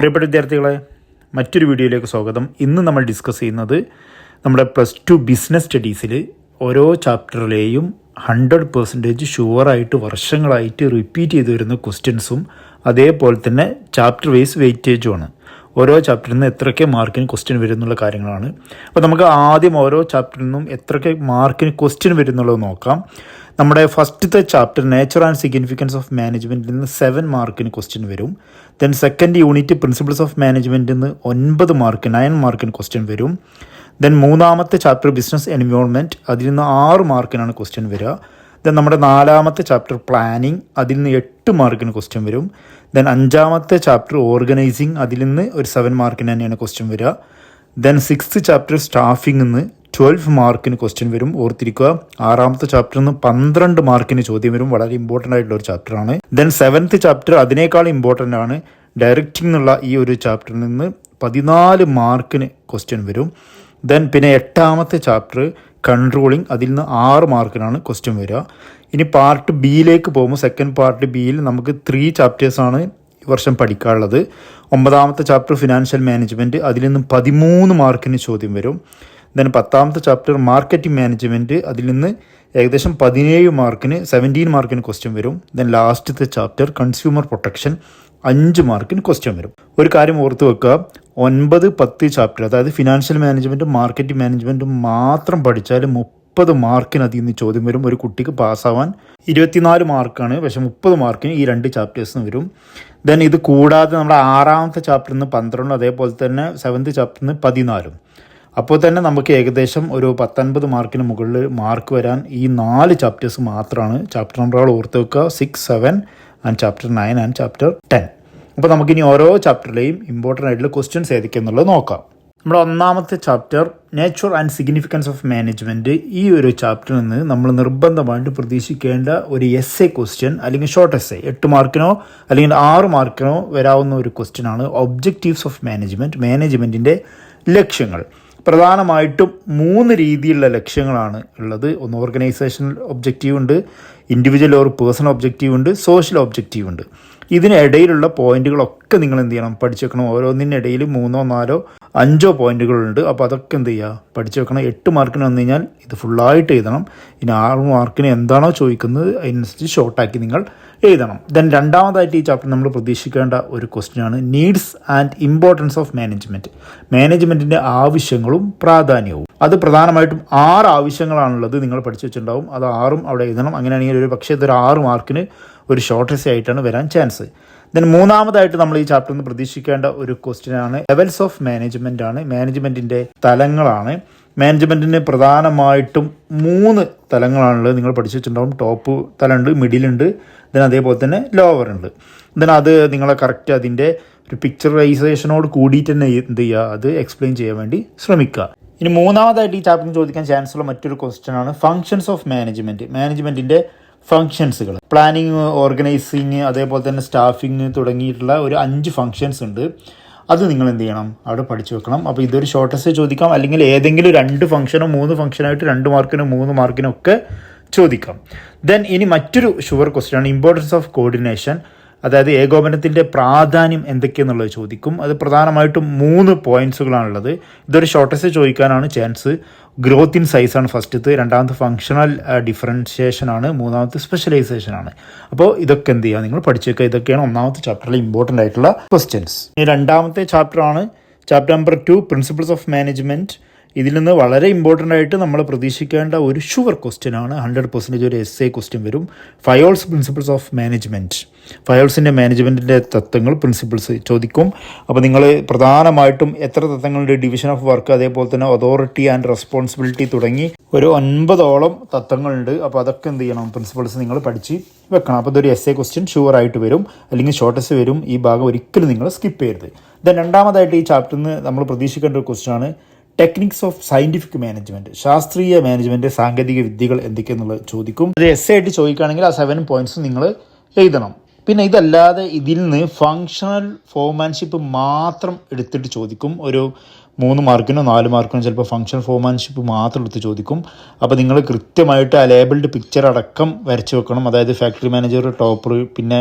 പ്രിയപ്പെട്ട വിദ്യാർത്ഥികളെ, മറ്റൊരു വീഡിയോയിലേക്ക് സ്വാഗതം. ഇന്ന് നമ്മൾ ഡിസ്കസ് ചെയ്യുന്നത് നമ്മുടെ +2 ബിസിനസ് സ്റ്റഡീസിൽ ഓരോ ചാപ്റ്ററിലെയും 100% ഷുവറായിട്ട് വർഷങ്ങളായിട്ട് റിപ്പീറ്റ് ചെയ്ത് വരുന്ന ക്വസ്റ്റ്യൻസും അതേപോലെ തന്നെ ചാപ്റ്റർ വൈസ് വെയിറ്റേജുമാണ്. ഓരോ ചാപ്റ്ററിൽ നിന്ന് എത്രയ്ക്ക് മാർക്കിന് ക്വസ്റ്റ്യൻ വരും എന്നുള്ള കാര്യങ്ങളാണ്. അപ്പോൾ നമുക്ക് ആദ്യം ഓരോ ചാപ്റ്ററിൽ നിന്നും എത്രയ്ക്ക് മാർക്കിന് ക്വസ്റ്റ്യൻ വരുന്നുള്ളത് നോക്കാം. നമ്മുടെ ഫസ്റ്റത്തെ chapter nature and significance of മാനേജ്മെൻറ്റിൽ നിന്ന് 7 മാർക്കിന് ക്വസ്റ്റ്യൻ വരും. Then second unit principles of മാനേജ്മെൻറ്റിൽ നിന്ന് 9 മാർക്കിന് ക്വസ്റ്റ്യൻ വരും. ദെൻ മൂന്നാമത്തെ ചാപ്റ്റർ ബിസിനസ് എൻവയോൺമെൻറ്റ്, അതിൽ നിന്ന് 6 മാർക്കിനാണ് ക്വസ്റ്റ്യൻ വരിക. ദെൻ നമ്മുടെ നാലാമത്തെ ചാപ്റ്റർ പ്ലാനിങ്, അതിൽ നിന്ന് 8 മാർക്കിന് ക്വസ്റ്റ്യൻ വരും. ദെൻ അഞ്ചാമത്തെ ചാപ്റ്റർ ഓർഗനൈസിങ്, അതിൽ നിന്ന് ഒരു 7 മാർക്കിന് തന്നെയാണ് ക്വസ്റ്റ്യൻ വരിക. ദെൻ 6th ചാപ്റ്റർ സ്റ്റാഫിംഗ് നിന്ന് 12 മാർക്കിന് ക്വസ്റ്റ്യൻ വരും. ഓർത്തിരിക്കുക, ആറാമത്തെ ചാപ്റ്ററിൽ നിന്ന് 12 മാർക്കിന് ചോദ്യം വരും. വളരെ ഇമ്പോർട്ടൻ്റ് ആയിട്ടുള്ള ഒരു ചാപ്റ്ററാണ്. ദെൻ 7th ചാപ്റ്റർ അതിനേക്കാൾ ഇമ്പോർട്ടൻ്റ് ആണ്. ഡയറക്റ്റിംഗ് എന്നുള്ള ഈ ഒരു ചാപ്റ്ററിൽ നിന്ന് 14 മാർക്കിന് ക്വസ്റ്റ്യൻ വരും. ദെൻ പിന്നെ 8ാമത്തെ ചാപ്റ്റർ കൺട്രോളിങ്, അതിൽ നിന്ന് 6 മാർക്കിനാണ് ക്വസ്റ്റ്യൻ വരിക. ഇനി പാർട്ട് ബിയിലേക്ക് പോകുമ്പോൾ സെക്കൻഡ് പാർട്ട് ബിയിൽ നമുക്ക് 3 ചാപ്റ്റേഴ്സാണ് ഈ വർഷം പഠിക്കാനുള്ളത്. 9ാമത്തെ ചാപ്റ്റർ ഫിനാൻഷ്യൽ മാനേജ്മെൻറ്റ്, അതിൽ നിന്ന് 13 മാർക്കിന് ചോദ്യം വരും. ദെൻ 10ാമത്തെ ചാപ്റ്റർ മാർക്കറ്റിംഗ് മാനേജ്മെൻറ്റ്, അതിൽ നിന്ന് ഏകദേശം 17 മാർക്കിന് ക്വസ്റ്റ്യൻ വരും. ദെൻ ലാസ്റ്റത്തെ ചാപ്റ്റർ കൺസ്യൂമർ പ്രൊട്ടക്ഷൻ, 5 മാർക്കിന് ക്വസ്റ്റ്യൻ വരും. ഒരു കാര്യം ഓർത്ത് വെക്കുക, 9, 10 ചാപ്റ്റർ, അതായത് ഫിനാൻഷ്യൽ മാനേജ്മെൻറ്റും മാർക്കറ്റിംഗ് മാനേജ്മെൻറ്റും മാത്രം പഠിച്ചാൽ 30 മാർക്കിന് അതിൽ നിന്ന് ചോദ്യം വരും. ഒരു കുട്ടിക്ക് പാസ്സാവാൻ 24 മാർക്കാണ്, പക്ഷേ 30 മാർക്കിന് ഈ 2 ചാപ്റ്റേഴ്സിന് വരും. ദെൻ ഇത് കൂടാതെ നമ്മുടെ 6ാമത്തെ ചാപ്റ്ററിൽ നിന്ന് 12, അതേപോലെ തന്നെ 7th ചാപ്റ്ററിൽ നിന്ന് 14. അപ്പോൾ തന്നെ നമുക്ക് ഏകദേശം ഒരു 19 മാർക്കിന് മുകളിൽ മാർക്ക് വരാൻ ഈ 4 ചാപ്റ്റേഴ്സ് മാത്രമാണ്. ചാപ്റ്റർ നമ്പറുകൾ ഓർത്ത് വെക്കുക, 6, 7 ആൻഡ് ചാപ്റ്റർ 9 ആൻഡ് ചാപ്റ്റർ 10. അപ്പോൾ നമുക്കിനി ഓരോ ചാപ്റ്ററിലെയും ഇമ്പോർട്ടൻ്റ് ആയിട്ടുള്ള ക്വസ്റ്റ്യൻസ് ഏതൊക്കെയെന്നുള്ളത് നോക്കാം. നമ്മുടെ 1ാമത്തെ chapter nature and significance of management, ഈ ഒരു ചാപ്റ്ററിൽ നിന്ന് നമ്മൾ നിർബന്ധമായിട്ട് പ്രതീക്ഷിക്കേണ്ട ഒരു എസ്സേ ക്വസ്റ്റ്യൻ അല്ലെങ്കിൽ ഷോർട്ട് എസ്സേ 8 മാർക്കിനോ അല്ലെങ്കിൽ 6 മാർക്കിനോ വരാവുന്ന ഒരു ക്വസ്റ്റ്യനാണ് ഒബ്ജക്റ്റീവ്സ് ഓഫ് മാനേജ്മെൻറ്റിൻ്റെ ലക്ഷ്യങ്ങൾ. പ്രധാനമായിട്ടും 3 രീതിയിലുള്ള ലക്ഷ്യങ്ങളാണ് ഉള്ളത്. ഒന്ന് ഓർഗനൈസേഷണൽ ഒബ്ജക്റ്റീവ് ഉണ്ട്, ഇൻഡിവിജ്വൽ ഓർ പേഴ്സണൽ ഒബ്ജക്റ്റീവ് ഉണ്ട്, സോഷ്യൽ ഒബ്ജക്റ്റീവ് ഉണ്ട്. ഇതിനിടയിലുള്ള പോയിന്റുകളൊക്കെ നിങ്ങൾ എന്ത് ചെയ്യണം, പഠിച്ചു വെക്കണം. ഓരോന്നിനിടയിൽ 3, 4, 5 പോയിന്റുകളുണ്ട്. അപ്പോൾ അതൊക്കെ എന്ത് ചെയ്യുക, പഠിച്ചു വെക്കണം. 8 മാർക്കിന് വന്നു കഴിഞ്ഞാൽ ഇത് ഫുള്ളായിട്ട് എഴുതണം. ഇനി 6 മാർക്കിന് എന്താണോ ചോദിക്കുന്നത് അതിനനുസരിച്ച് ഷോർട്ടാക്കി നിങ്ങൾ എഴുതണം. ദെൻ 2ാമതായിട്ട് ഈ ചാപ്റ്റർ നമ്മൾ പ്രതീക്ഷിക്കേണ്ട ഒരു ക്വസ്റ്റ്യനാണ് നീഡ്സ് ആൻഡ് ഇമ്പോർട്ടൻസ് ഓഫ് മാനേജ്മെൻറ്റിൻ്റെ ആവശ്യങ്ങളും പ്രാധാന്യവും. അത് പ്രധാനമായിട്ടും 6 ആവശ്യങ്ങളാണുള്ളത്. നിങ്ങൾ പഠിച്ചു വെച്ചിട്ടുണ്ടാവും. അത് 6ഉം അവിടെ എഴുതണം. അങ്ങനെയാണെങ്കിൽ ഒരു പക്ഷേ ഇതൊരു 6 മാർക്കിന് ഒരു ഷോർട്ട് എസ്സേ ആയിട്ടാണ് വരാൻ ചാൻസ്. ദെൻ 3ാമതായിട്ട് നമ്മൾ ഈ ചാപ്റ്ററിൽ നിന്ന് പ്രതീക്ഷിക്കേണ്ട ഒരു ക്വസ്റ്റ്യനാണ് ലെവൽസ് ഓഫ് മാനേജ്മെൻ്റ് ആണ്. മാനേജ്മെൻറ്റിൻ്റെ തലങ്ങളാണ്. മാനേജ്മെൻറ്റിന് പ്രധാനമായിട്ടും 3 തലങ്ങളാണുള്ളത്. നിങ്ങൾ പഠിച്ചു വെച്ചിട്ടുണ്ടാവും. ടോപ്പ് തലമുണ്ട്, മിഡിലുണ്ട്, ദെൻ അതേപോലെ തന്നെ ലോവർ ഉണ്ട്. ദെൻ അത് നിങ്ങളെ കറക്റ്റ് അതിൻ്റെ ഒരു പിക്ചറൈസേഷനോട് കൂടിയിട്ട് തന്നെ എന്ത് ചെയ്യുക, അത് എക്സ്പ്ലെയിൻ ചെയ്യാൻ വേണ്ടി ശ്രമിക്കുക. ഇനി 3ാമതായിട്ട് ഈ ചാപ്റ്ററിന് ചോദിക്കാൻ ചാൻസ് ഉള്ള മറ്റൊരു ക്വസ്റ്റ്യനാണ് ഫങ്ഷൻസ് ഓഫ് മാനേജ്മെൻറ്റിൻ്റെ ഫങ്ഷൻസുകൾ. പ്ലാനിങ്, ഓർഗനൈസിങ്, അതേപോലെ തന്നെ സ്റ്റാഫിങ് തുടങ്ങിയിട്ടുള്ള ഒരു 5 ഫങ്ഷൻസ് ഉണ്ട്. അത് നിങ്ങൾ എന്ത് ചെയ്യണം, അവിടെ പഠിച്ചു വെക്കണം. അപ്പോൾ ഇതൊരു ഷോർട്ട് എസ്സേ ചോദിക്കാം, അല്ലെങ്കിൽ ഏതെങ്കിലും 2 ഫംഗ്ഷനോ 3 ഫംഗ്ഷനായിട്ട് 2 മാർക്കിനോ 3 മാർക്കിനോ ഒക്കെ ചോദിക്കാം. ദെൻ ഇനി മറ്റൊരു ഷുവർ ക്വസ്റ്റ്യനാണ് ഇമ്പോർട്ടൻസ് ഓഫ് കോർഡിനേഷൻ, അതായത് ഏകോപനത്തിൻ്റെ പ്രാധാന്യം എന്തൊക്കെയെന്നുള്ളത് ചോദിക്കും. അത് പ്രധാനമായിട്ടും 3 പോയിൻറ്റ്സുകളാണുള്ളത്. ഇതൊരു ഷോർട്ട് എസ്സേ ചോദിക്കാനാണ് ചാൻസ്. ഗ്രോത്ത് ഇൻ സൈസാണ് ഫസ്റ്റത്തെ, 2ാമത്തെ ഫങ്ഷണൽ ഡിഫറൻഷിയേഷനാണ്, 3ാമത്തെ സ്പെഷ്യലൈസേഷനാണ്. അപ്പോൾ ഇതൊക്കെ എന്ത് ചെയ്യുക, നിങ്ങൾ പഠിച്ചു വെക്കുക. ഇതൊക്കെയാണ് 1ാമത്തെ ചാപ്റ്ററിൽ ഇമ്പോർട്ടൻ്റ് ആയിട്ടുള്ള ക്വസ്റ്റ്യൻസ്. ഇനി 2ാമത്തെ ചാപ്റ്ററാണ് chapter number 2 principles of management. ഇതിൽ നിന്ന് വളരെ ഇമ്പോർട്ടൻ്റ് ആയിട്ട് നമ്മൾ പ്രതീക്ഷിക്കേണ്ട ഒരു ഷുവർ ക്വസ്റ്റ്യനാണ്. 100% ഒരു എസ്സേ ക്വസ്റ്റ്യൻ വരും. ഫയോൾസ് പ്രിൻസിപ്പിൾസ് ഓഫ് മാനേജ്മെൻറ്റ്, ഫയോൾസിൻ്റെ മാനേജ്മെൻറ്റിൻ്റെ തത്വങ്ങൾ, പ്രിൻസിപ്പിൾസ് ചോദിക്കും. അപ്പോൾ നിങ്ങൾ പ്രധാനമായിട്ടും എത്ര തത്വങ്ങളുണ്ട്, ഡിവിഷൻ ഓഫ് വർക്ക്, അതേപോലെ തന്നെ അതോറിറ്റി ആൻഡ് റെസ്പോൺസിബിലിറ്റി തുടങ്ങി ഒരു 9ഓളം തത്വങ്ങളുണ്ട്. അപ്പോൾ അതൊക്കെ എന്ത് ചെയ്യണം, പ്രിൻസിപ്പിൾസ് നിങ്ങൾ പഠിച്ച് വെക്കണം. അപ്പോൾ ഇതൊരു എസ്സേ ക്വസ്റ്റ്യൻ ഷുവറായിട്ട് വരും, അല്ലെങ്കിൽ ഷോർട്ട് എസ്സേ വരും. ഈ ഭാഗം ഒരിക്കലും നിങ്ങൾ സ്കിപ്പ് ചെയ്യരുത്. ദെൻ 2ാമതായിട്ട് ഈ ചാപ്റ്ററിൽ നിന്ന് നമ്മൾ പ്രതീക്ഷിക്കേണ്ട ഒരു ക്വസ്റ്റ്യനാണ് ടെക്നിക്സ് ഓഫ് സയൻറ്റിഫിക് മാനേജ്മെൻറ്റ്, ശാസ്ത്രീയ മാനേജ്മെൻറ്റ് സാങ്കേതിക വിദ്യകൾ എന്തൊക്കെയെന്നുള്ളത് ചോദിക്കും. അത് എസ്സേ ആയിട്ട് ചോദിക്കുകയാണെങ്കിൽ ആ 7 പോയിൻറ്റ്സ് നിങ്ങൾ എഴുതണം. പിന്നെ ഇതല്ലാതെ ഇതിൽ നിന്ന് ഫങ്ഷണൽ ഫോർമാൻഷിപ്പ് മാത്രം എടുത്തിട്ട് ചോദിക്കും. ഒരു 3 മാർക്കിനോ 4 മാർക്കിനോ ചിലപ്പോൾ ഫംഗ്ഷൻ ഫോർമാൻഷിപ്പ് മാത്രം എടുത്ത് ചോദിക്കും. അപ്പോൾ നിങ്ങൾ കൃത്യമായിട്ട് ആ ലേബിൾഡ് പിക്ചർ അടക്കം വരച്ച് വെക്കണം. അതായത് ഫാക്ടറി മാനേജർ ടോപ്പർ, പിന്നെ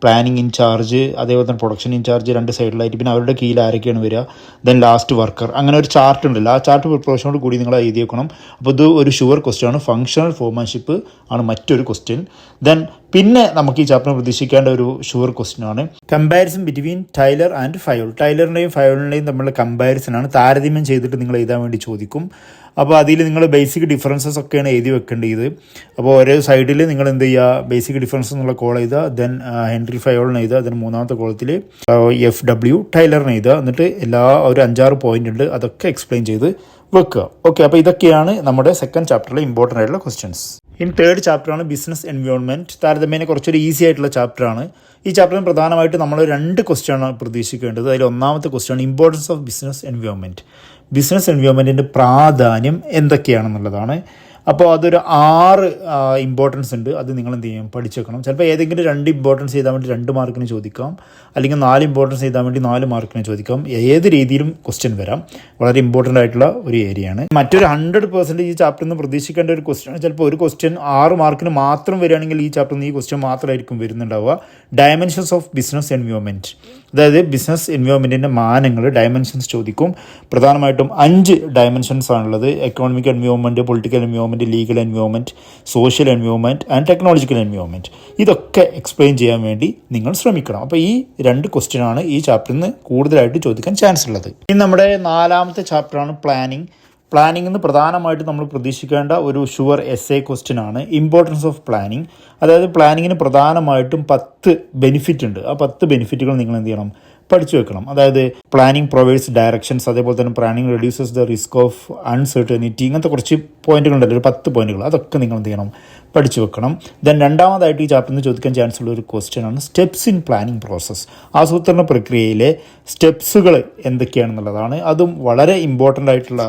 പ്ലാനിങ് ഇൻചാർജ്, അതേപോലെ തന്നെ പ്രൊഡക്ഷൻ ഇൻചാർജ് 2 സൈഡിലായിട്ട്, പിന്നെ അവരുടെ കീഴിൽ ആരൊക്കെയാണ് വരിക, ദെൻ ലാസ്റ്റ് വർക്കർ. അങ്ങനെ ഒരു ചാർട്ട് ഉണ്ടല്ലോ, ആ ചാർട്ട് പ്രിപ്പറേഷനോട് കൂടി നിങ്ങൾ എഴുതി വെക്കണം. അപ്പോൾ ഇത് ഒരു ഷുവർ ക്വസ്റ്റ്യൻ ആണ്. ഫംഗ്ഷണൽ ഫോർമാൻഷിപ്പ് ആണ് മറ്റൊരു ക്വസ്റ്റ്യൻ. ദെൻ പിന്നെ നമുക്ക് ഈ ചാപ്റ്റർ പ്രതീക്ഷിക്കേണ്ട ഒരു ഷുവർ ക്വസ്റ്റ്യൻ ആണ് comparison between Taylor and Fayol. ടൈലറിൻ്റെയും ഫയോളിൻ്റെയും തമ്മിലുള്ള കമ്പാരിസൺ ആണ്, താരതമ്യം ചെയ്തിട്ട് നിങ്ങൾ എഴുതാൻ വേണ്ടി ചോദിക്കും. അപ്പോൾ അതിൽ നിങ്ങൾ ബേസിക് ഡിഫറൻസസ് ഒക്കെയാണ് എഴുതി വെക്കേണ്ടത്. അപ്പോൾ ഒരേ സൈഡിൽ നിങ്ങൾ എന്ത് ചെയ്യുക, ബേസിക് ഡിഫറൻസ് എന്നുള്ള കോൾ എഴുതുക, ദെൻ ഹെൻറി ഫയോളിന് എഴുതുക, ദെൻ മൂന്നാമത്തെ കോളത്തിൽ FW ടൈലറിന് എഴുതുക. എന്നിട്ട് ഒരു 5-6 പോയിന്റ് ഉണ്ട്, അതൊക്കെ എക്സ്പ്ലെയിൻ ചെയ്ത് വെക്കുക. ഓക്കെ, അപ്പോൾ ഇതൊക്കെയാണ് നമ്മുടെ സെക്കൻഡ് ചാപ്റ്ററിലെ ഇമ്പോർട്ടൻ്റ് ആയിട്ടുള്ള ക്വസ്റ്റ്യൻസ്. ഇനി തേർഡ് ചാപ്റ്ററാണ് ബിസിനസ് എൻവയോൺമെൻറ്റ്. താരതമ്യേന കുറച്ചൊരു ഈസി ആയിട്ടുള്ള ചാപ്റ്ററാണ്. ഈ ചാപ്റ്ററിന് പ്രധാനമായിട്ട് നമ്മൾ 2 ക്വസ്റ്റ്യൻ ആണ് പ്രതീക്ഷിക്കേണ്ടത്. അതിൽ ഒന്നാമത്തെ question importance of business environment. Business എൻവയോൺമെൻറ്റിൻ്റെ പ്രാധാന്യം എന്തൊക്കെയാണെന്നുള്ളതാണ്. അപ്പോൾ അതൊരു 6 ഇമ്പോർട്ടൻസ് ഉണ്ട്. അത് നിങ്ങൾ എന്ത് ചെയ്യും, പഠിച്ചു വെക്കണം. ചിലപ്പോൾ ഏതെങ്കിലും 2 ഇമ്പോർട്ടൻസ് ചെയ്താൽ വേണ്ടി 2 മാർക്കിന് ചോദിക്കാം, അല്ലെങ്കിൽ 4 ഇമ്പോർട്ടൻസ് ചെയ്താൽ വേണ്ടി 4 മാർക്കിന് ചോദിക്കാം. ഏത് രീതിയിലും ക്വസ്റ്റ്യൻ വരാം. വളരെ ഇമ്പോർട്ടൻ്റ് ആയിട്ടുള്ള ഒരു ഏരിയയാണ്. മറ്റൊരു 100% ഈ ചാപ്റ്ററിൽ നിന്ന് പ്രതീക്ഷിക്കേണ്ട ഒരു ക്വസ്റ്റ്യൻ, ചിലപ്പോൾ ഒരു ക്വസ്റ്റ്യൻ 6 മാർക്കിന് മാത്രം വരികയാണെങ്കിൽ ഈ ചാപ്റ്ററിൽ നിന്ന് ഈ ക്വസ്റ്റ്യൻ മാത്രമായിരിക്കും വരുന്നുണ്ടാവുക. ഡയമെൻഷൻസ് ഓഫ് ബിസിനസ് എൻവയോൺമെൻറ്റ്, അതായത് ബിസിനസ് എൻവയോൺമെൻറ്റിൻ്റെ മാനങ്ങൾ, ഡയമെൻഷൻസ് ചോദിക്കും. പ്രധാനമായിട്ടും 5 ഡയമെൻഷൻസ് ആണുള്ളത്. Economic environment, political environment, legal environment, social environment and technological environment. ഇതൊക്കെ എക്സ്പ്ലെയിൻ ചെയ്യാൻ വേണ്ടി നിങ്ങൾ ശ്രമിക്കണം. അപ്പോൾ ഈ 2 ക്വസ്റ്റ്യൻ ആണ് ഈ ചാപ്റ്ററിൽ നിന്ന് കൂടുതലായിട്ട് ചോദിക്കാൻ ചാൻസ് ഉള്ളത്. ഇനി നമ്മുടെ 4ാമത്തെ ചാപ്റ്ററാണ് പ്ലാനിങ്. പ്ലാനിംഗ് എന്ന് പ്രധാനമായിട്ട് നമ്മൾ പ്രതീക്ഷിക്കേണ്ട ഒരു ഷുവർ essay ക്വസ്റ്റ്യൻ ആണ് ഇമ്പോർട്ടൻസ് ഓഫ് പ്ലാനിങ്. അതായത് പ്ലാനിങ്ങിന് പ്രധാനമായിട്ടും 10 ബെനിഫിറ്റ് ഉണ്ട്. ആ 10 ബെനിഫിറ്റുകൾ നിങ്ങൾ എന്ത് ചെയ്യണം, പഠിച്ചു വെക്കണം. അതായത് പ്ലാനിങ് പ്രൊവൈഡ്സ് ഡയറക്ഷൻസ്, അതേപോലെ തന്നെ planning reduces the risk of uncertainty. ഇങ്ങനത്തെ കുറച്ച് പോയിന്റുകളുണ്ടല്ലോ, ഒരു 10 പോയിന്റുകൾ. അതൊക്കെ നിങ്ങൾ എന്ത് ചെയ്യണം, പഠിച്ചു വെക്കണം. ദെൻ രണ്ടാമതായിട്ട് ഈ ചാപ്റ്ററിൽ നിന്ന് ചോദിക്കാൻ ചാൻസ് ഉള്ള ഒരു ക്വസ്റ്റ്യൻ ആണ് സ്റ്റെപ്സ് ഇൻ പ്ലാനിങ് പ്രോസസ്സ്. ആസൂത്രണ പ്രക്രിയയിലെ സ്റ്റെപ്സുകൾ എന്തൊക്കെയാണെന്നുള്ളതാണ്. അതും വളരെ ഇമ്പോർട്ടൻ്റ് ആയിട്ടുള്ള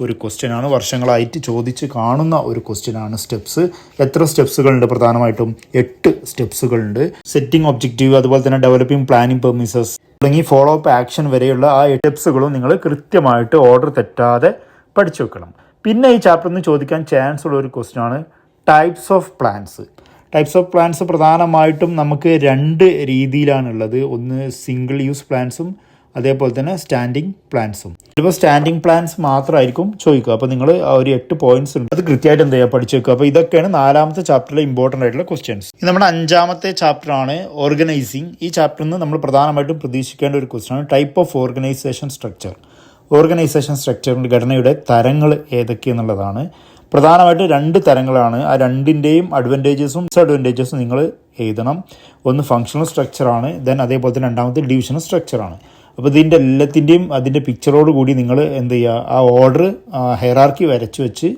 ഒരു ക്വസ്റ്റ്യൻ ആണ്. വർഷങ്ങളായിട്ട് ചോദിച്ച് കാണുന്ന ഒരു ക്വസ്റ്റ്യൻ ആണ് സ്റ്റെപ്സ്. എത്ര സ്റ്റെപ്സുകളുണ്ട്? പ്രധാനമായിട്ടും 8 സ്റ്റെപ്സുകളുണ്ട്. സെറ്റിംഗ് ഒബ്ജക്റ്റീവ്, അതുപോലെ തന്നെ ഡെവലപ്പിംഗ് പ്ലാനിംഗ് പെർമിസസ് തുടങ്ങി ഫോളോ അപ്പ് ആക്ഷൻ വരെയുള്ള ആ സ്റ്റെപ്സുകളും നിങ്ങൾ കൃത്യമായിട്ട് ഓർഡർ തെറ്റാതെ പഠിച്ചു വെക്കണം. പിന്നെ ഈ ചാപ്റ്ററിൽ നിന്ന് ചോദിക്കാൻ ചാൻസ് ഉള്ള ഒരു ക്വസ്റ്റ്യൻ ആണ് types of plans. Types of plans പ്രധാനമായിട്ടും നമുക്ക് 2 രീതിയിലാണുള്ളത്. ഒന്ന് സിംഗിൾ യൂസ് പ്ലാൻസും അതേപോലെ തന്നെ സ്റ്റാൻഡിങ് പ്ലാൻസും. ചിലപ്പോൾ സ്റ്റാൻഡിങ് പ്ലാൻസ് മാത്രമായിരിക്കും ചോദിക്കുക. അപ്പോൾ നിങ്ങൾ ആ ഒരു 8 പോയിന്റ്സ് ഉണ്ട്, അത് കൃത്യമായിട്ട് എന്ത് ചെയ്യുക, പഠിച്ചു വെക്കുക. അപ്പോൾ ഇതൊക്കെയാണ് 4ാമത്തെ ചാപ്റ്ററിലെ ഇമ്പോർട്ടൻ്റ് ആയിട്ടുള്ള ക്വസ്റ്റ്യൻസ്. ഇത് നമ്മുടെ 5ാമത്തെ ചാപ്റ്ററാണ് ഓർഗനൈസിങ്. ഈ ചാപ്റ്ററിൽ നിന്ന് നമ്മൾ പ്രധാനമായിട്ടും പ്രതീക്ഷിക്കേണ്ട ഒരു ക്വസ്റ്റ്യൻ ആണ് type of organisation structure. Organisation സ്ട്രക്ചറിൻ്റെ ഘടനയുടെ തരങ്ങൾ ഏതൊക്കെയെന്നുള്ളതാണ്. പ്രധാനമായിട്ട് 2 തരങ്ങളാണ്. ആ 2ൻ്റെയും അഡ്വാൻറ്റേജസും ഡിസഡ്വാൻറ്റേജസും നിങ്ങൾ എഴുതണം. ഒന്ന് ഫങ്ഷണൽ സ്ട്രക്ചറാണ്, ദെൻ അതേപോലെ തന്നെ രണ്ടാമത്തെ ഡിവിഷണൽ സ്ട്രക്ചറാണ്. അപ്പോൾ ഇതിൻ്റെ എല്ലാത്തിൻ്റെയും അതിൻ്റെ പിക്ചറോട് കൂടി നിങ്ങൾ എന്ത് ചെയ്യുക, ആ ഓർഡർ ഹെയറാർക്കി വരച്ച് വെച്ച്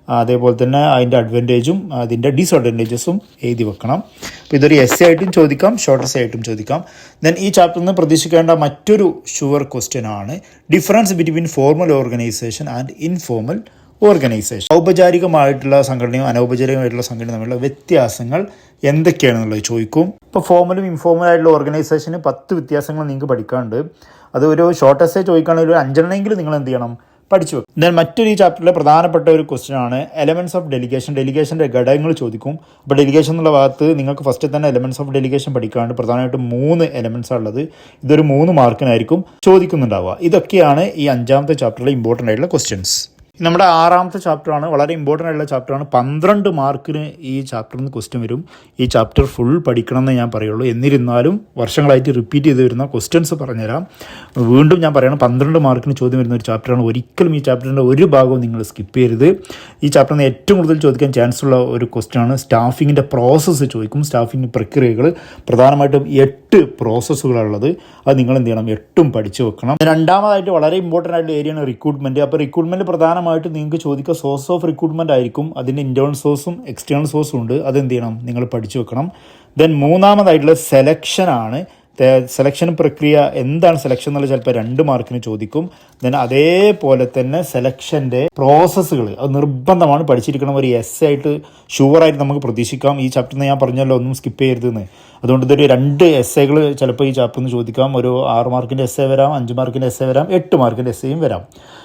അതേപോലെ തന്നെ അതിൻ്റെ അഡ്വാൻറ്റേജും അതിൻ്റെ ഡിസഡ്വാൻറ്റേജസും എഴുതി വെക്കണം. അപ്പോൾ ഇതൊരു essay ആയിട്ടും ചോദിക്കാം, ഷോർട്ട് essay ആയിട്ടും ചോദിക്കാം. ദെൻ ഈ ചാപ്റ്ററിൽ നിന്ന് പ്രതീക്ഷിക്കേണ്ട മറ്റൊരു ഷുവർ ക്വസ്റ്റ്യൻ ആണ് difference between formal organisation and informal organisation. ഔപചാരികമായിട്ടുള്ള സംഘടനയും അനൗപചാരികമായിട്ടുള്ള സംഘടനയും തമ്മിലുള്ള വ്യത്യാസങ്ങൾ എന്തൊക്കെയാണെന്നുള്ളത് ചോദിക്കും. ഇപ്പോൾ ഫോർമലും ഇൻഫോർമൽ ആയിട്ടുള്ള ഓർഗനൈസേഷന് 10 വ്യത്യാസങ്ങൾ നിങ്ങൾക്ക് പഠിക്കാനുണ്ട്. അത് ഒരു ഷോർട്ട് essay ചോദിക്കുകയാണെങ്കിൽ ഒരു 5 നിങ്ങൾ എന്ത് ചെയ്യണം, പഠിച്ചു വെക്കും. ദെൻ മറ്റൊരു ഈ ചാപ്റ്ററിലെ പ്രധാനപ്പെട്ട ഒരു ക്വസ്റ്റ്യൻ ആണ് എലമെൻറ്റ്സ് ഓഫ് ഡെലിഗേഷൻ. ഡെലിഗേഷൻ്റെ ഘടകങ്ങൾ ചോദിക്കും. അപ്പോൾ ഡെലിഗേഷൻ എന്നുള്ള ഭാഗത്ത് നിങ്ങൾക്ക് ഫസ്റ്റ് തന്നെ എലമെൻറ്റ്സ് ഓഫ് ഡെലിഗേഷൻ പഠിക്കാണ്ട് പ്രധാനമായിട്ടും 3 എലമെൻറ്റ്സ് ഉള്ളത്. ഇതൊരു 3 മാർക്കിനായിരിക്കും ചോദിക്കുന്നുണ്ടാവുക. ഇതൊക്കെയാണ് ഈ 5ാമത്തെ ചാപ്റ്ററിലെ ഇമ്പോർട്ടൻ്റ് ആയിട്ടുള്ള ക്വസ്റ്റ്യൻസ്. നമ്മുടെ 6ാമത്തെ ചാപ്റ്ററാണ്, വളരെ ഇമ്പോർട്ടൻ്റ് ആയിട്ടുള്ള ചാപ്റ്ററാണ്. 12 മാർക്കിന് ഈ ചാപ്റ്ററിൽ നിന്ന് ക്വസ്റ്റ്യൻ വരും. ഈ ചാപ്റ്റർ ഫുൾ പഠിക്കണം എന്ന് ഞാൻ പറയുള്ളൂ. എന്നിരുന്നാലും വർഷങ്ങളായിട്ട് റിപ്പീറ്റ് ചെയ്ത് വരുന്ന ക്വസ്റ്റ്യൻസ് പറഞ്ഞുതരാം. വീണ്ടും ഞാൻ പറയണം, 12 മാർക്കിന് ചോദ്യം വരുന്ന ഒരു ചാപ്റ്ററാണ്. ഒരിക്കലും ഈ ചാപ്റ്ററിൻ്റെ ഒരു ഭാഗവും നിങ്ങൾ സ്കിപ്പ് ചെയ്യരുത്. ഈ ചാപ്റ്ററിൽ നിന്ന് ഏറ്റവും കൂടുതൽ ചോദിക്കാൻ ചാൻസ് ഉള്ള ഒരു ക്വസ്റ്റ്യൻ ആണ് സ്റ്റാഫിങ്ങിൻ്റെ പ്രോസസ്സ് ചോദിക്കും. സ്റ്റാഫിങ് പ്രക്രിയകൾ പ്രധാനമായിട്ടും 8 പ്രോസസ്സുകളുള്ളത്. അത് നിങ്ങൾ എന്ത് ചെയ്യണം, 8ഉം പഠിച്ചു വെക്കണം. രണ്ടാമതായിട്ട് വളരെ ഇമ്പോർട്ടൻ്റ് ആയിട്ടുള്ള ഏരിയയാണ് റിക്രൂട്ട്മെൻറ്റ്. അപ്പോൾ റിക്രൂട്ട്മെൻറ്റ് പ്രധാനമായിട്ട് നിങ്ങൾക്ക് ചോദിക്കുക സോഴ്സ് ഓഫ് റിക്രൂട്ട്മെൻറ്റ് ആയിരിക്കും. അതിൻ്റെ ഇൻറ്റേർണൽ സോഴ്സും എക്സ്റ്റേണൽ സോഴ്സും ഉണ്ട്. അതെന്ത് ചെയ്യണം, നിങ്ങൾ പഠിച്ചു വെക്കണം. ദെൻ മൂന്നാമതായിട്ടുള്ള സെലക്ഷൻ ആണ്. സെലക്ഷൻ പ്രക്രിയ എന്താണ് സെലക്ഷൻ എന്നുള്ളത് ചിലപ്പോൾ 2 മാർക്കിന് ചോദിക്കും. ദെൻ അതേപോലെ തന്നെ സെലക്ഷൻ്റെ പ്രോസസ്സുകൾ അത് നിർബന്ധമാണ് പഠിച്ചിരിക്കണം. ഒരു എസ് ആയിട്ട് ഷുവറായിട്ട് നമുക്ക് പ്രതീക്ഷിക്കാം. ഈ ചാപ്റ്ററിൽ ഞാൻ പറഞ്ഞല്ലോ ഒന്നും സ്കിപ്പ് ചെയ്യരുതെന്ന്. അതുകൊണ്ട് ഇതൊരു 2 എസ്സേകൾ ചിലപ്പോൾ ഈ ചാപ്റ്ററിൽ നിന്ന് ചോദിക്കാം. ഒരു 6 മാർക്കിൻ്റെ എസ്സേ വരാം, 5 മാർക്കിൻ്റെ എസ്സേ വരാം, 8 മാർക്കിൻ്റെ എസ്സേയും വരാം.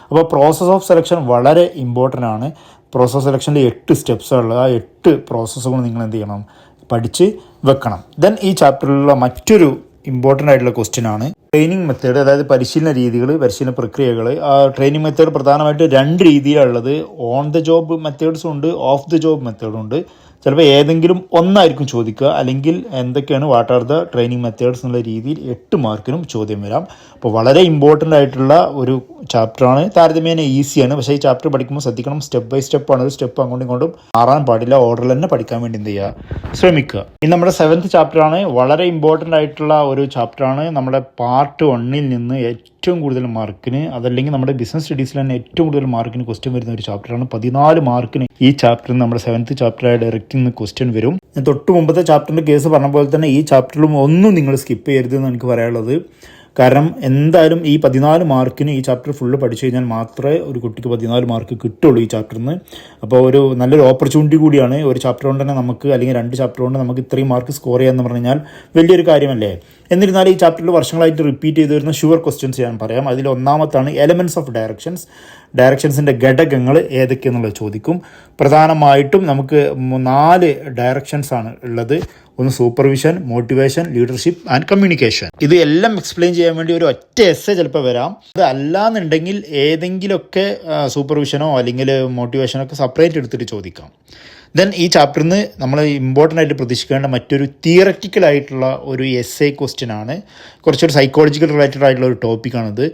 അപ്പോൾ പ്രോസസ് ഓഫ് സെലക്ഷൻ വളരെ ഇമ്പോർട്ടൻ്റ് ആണ്. പ്രോസസ് ഓഫ് സെലക്ഷനിൽ 8 സ്റ്റെപ്സുള്ള ആ 8 പ്രോസസ്സുകൾ നിങ്ങൾ എന്ത് ചെയ്യണം, പഠിച്ച് വെക്കണം. ദെൻ ഈ ചാപ്റ്ററിലുള്ള മറ്റൊരു ഇമ്പോർട്ടൻ്റ് ആയിട്ടുള്ള ക്വസ്റ്റ്യൻ ആണ് ട്രെയിനിങ് മെത്തേഡ്, അതായത് പരിശീലന രീതികൾ, പരിശീലന പ്രക്രിയകൾ. ആ ട്രെയിനിങ് മെത്തേഡ് പ്രധാനമായിട്ട് 2 രീതിയിലുള്ളത്. ഓൺ ദ ജോബ് മെത്തേഡ്സും ഉണ്ട്, ഓഫ് ദ ജോബ് മെത്തേഡും ഉണ്ട്. ചിലപ്പോൾ ഏതെങ്കിലും ഒന്നായിരിക്കും ചോദിക്കുക, അല്ലെങ്കിൽ എന്തൊക്കെയാണ് what are the training methods എന്നുള്ള രീതിയിൽ 8 മാർക്കിനും ചോദ്യം വരാം. അപ്പോൾ വളരെ ഇമ്പോർട്ടൻ്റ് ആയിട്ടുള്ള ഒരു ചാപ്റ്ററാണ്. താരതമ്യേന ഈസിയാണ്. പക്ഷേ ഈ ചാപ്റ്റർ പഠിക്കുമ്പോൾ ശ്രദ്ധിക്കണം, സ്റ്റെപ്പ് ബൈ സ്റ്റെപ്പാണ്. ഒരു സ്റ്റെപ്പ് അങ്ങോട്ടും ഇങ്ങോട്ടും മാറാൻ പാടില്ല. ഓർഡറിൽ തന്നെ പഠിക്കാൻ വേണ്ടി എന്ത് ചെയ്യുക, ശ്രമിക്കുക. ഇനി നമ്മുടെ 7th ചാപ്റ്ററാണ്. വളരെ ഇമ്പോർട്ടൻ്റ് ആയിട്ടുള്ള ഒരു ചാപ്റ്ററാണ്. നമ്മുടെ പാർട്ട് 1 നിന്ന് ഏറ്റവും കൂടുതൽ മാർക്കിന്, അതല്ലെങ്കിൽ നമ്മുടെ ബിസിനസ് സ്റ്റഡീസിൽ തന്നെ ഏറ്റവും കൂടുതൽ മാർക്കിന് ക്വസ്റ്റ്യൻ വരുന്ന ഒരു ചാപ്റ്ററാണ്. 14 മാർക്കിന് ഈ ചാപ്റ്ററിൽ നമ്മുടെ 7th ചാപ്റ്ററായ ഡയറക്റ്റ് നിന്ന് ക്വസ്റ്റ്യൻ വരും. ഞാൻ തൊട്ട് മുമ്പത്തെ ചാപ്റ്ററിൻ്റെ കേസ് പറഞ്ഞ പോലെ തന്നെ ഈ ചാപ്റ്ററിലും ഒന്നും നിങ്ങൾ സ്കിപ്പ് ചെയ്യരുതെന്ന് എനിക്ക് പറയാനുള്ളത്. കാരണം എന്തായാലും ഈ 14 മാർക്കിന് ഈ ചാപ്റ്റർ ഫുള്ള് പഠിച്ചു കഴിഞ്ഞാൽ മാത്രമേ ഒരു കുട്ടിക്ക് 14 മാർക്ക് കിട്ടുള്ളൂ ഈ ചാപ്റ്ററിൽ നിന്ന്. അപ്പോൾ ഒരു നല്ലൊരു ഓപ്പർച്യൂണിറ്റി കൂടിയാണ്. ഒരു ചാപ്റ്റർ കൊണ്ട് തന്നെ നമുക്ക്, അല്ലെങ്കിൽ 2 ചാപ്റ്റർ കൊണ്ട് നമുക്ക് ഇത്രയും മാർക്ക് സ്കോർ ചെയ്യാമെന്ന് പറഞ്ഞു കഴിഞ്ഞാൽ വലിയൊരു കാര്യമല്ലേ. എന്നിരുന്നാലും ഈ ചാപ്റ്ററിൽ വർഷങ്ങളായിട്ട് റിപ്പീറ്റ് ചെയ്ത് വരുന്ന ഷുവർ ക്വസ്റ്റ്യൻസ് ഞാൻ പറയാം. അതിൽ ഒന്നാമത്താണ് എലമെൻറ്റ്സ് ഓഫ് ഡയറക്ഷൻസ്. ഡയറക്ഷൻസിൻ്റെ ഘടകങ്ങൾ ഏതൊക്കെയെന്നുള്ളത് ചോദിക്കും. പ്രധാനമായിട്ടും നമുക്ക് 4 ഡയറക്ഷൻസ് ആണ് ഉള്ളത്. ഒന്ന് supervision, motivation, leadership and communication. ഇത് എല്ലാം എക്സ്പ്ലെയിൻ ചെയ്യാൻ വേണ്ടി ഒരു ഒറ്റ എസ്സേ ചിലപ്പോൾ വരാം. അത് അല്ലാന്നുണ്ടെങ്കിൽ ഏതെങ്കിലുമൊക്കെ സൂപ്പർവിഷനോ അല്ലെങ്കിൽ മോട്ടിവേഷനോ ഒക്കെ സെപ്പറേറ്റ് എടുത്തിട്ട് ചോദിക്കാം. ദെൻ ഈ ചാപ്റ്ററിൽ നിന്ന് നമ്മൾ ഇമ്പോർട്ടൻ്റ് ആയിട്ട് പ്രതീക്ഷിക്കേണ്ട മറ്റൊരു തിയററ്റിക്കൽ ആയിട്ടുള്ള ഒരു എസ്സേ ക്വസ്റ്റ്യൻ ആണ്. കുറച്ചൊരു സൈക്കോളജിക്കൽ റിലേറ്റഡ് ആയിട്ടുള്ള ഒരു ടോപ്പിക്കാണിത്.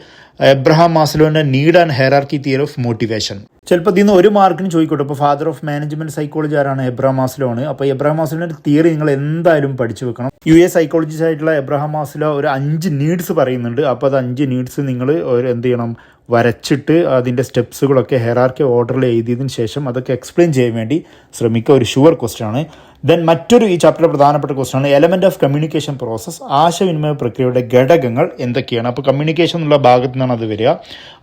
എബ്രഹാം മാസ്ലോവിൻ്റെ need and hierarchy theory of motivation. ചിലപ്പോൾ ഇതിൽ നിന്ന് 1 മാർക്കിന് ചോദിക്കട്ടെ. ഇപ്പോൾ ഫാദർ ഓഫ് മാനേജ്മെൻറ്റ് സൈക്കോളജി ആരാണ്? എബ്രഹാം മാസ്ലോ ആണ്. അപ്പോൾ എബ്രഹാം മാസ്ലോവിൻ്റെ തിയറി നിങ്ങൾ എന്തായാലും പഠിച്ചു വെക്കണം. US സൈക്കോളജിസ്റ്റ് ആയിട്ടുള്ള എബ്രഹാം മാസ്ലോ ഒരു 5 നീഡ്സ് പറയുന്നുണ്ട്. അപ്പോൾ അത് 5 നീഡ്സ് നിങ്ങൾ എന്ത് ചെയ്യണം, വരച്ചിട്ട് അതിൻ്റെ സ്റ്റെപ്സുകളൊക്കെ ഹെറാർക്കി ഓർഡറിൽ എഴുതിയതിന് ശേഷം അതൊക്കെ എക്സ്പ്ലെയിൻ ചെയ്യാൻ വേണ്ടി ശ്രമിക്കുക. ഒരു ഷുവർ ക്വസ്റ്റ്യൻ ആണ്. ദെൻ മറ്റൊരു ഈ ചാപ്റ്ററിലെ പ്രധാനപ്പെട്ട ക്വസ്റ്റ്യൻ ആണ് എലമെൻറ്റ് ഓഫ് കമ്മ്യൂണിക്കേഷൻ പ്രോസസ്സ്. ആശയവിനിമയ പ്രക്രിയയുടെ ഘടകങ്ങൾ എന്തൊക്കെയാണ്? അപ്പോൾ കമ്മ്യൂണിക്കേഷൻ എന്നുള്ള ഭാഗത്തു നിന്നാണ് അത് വരിക.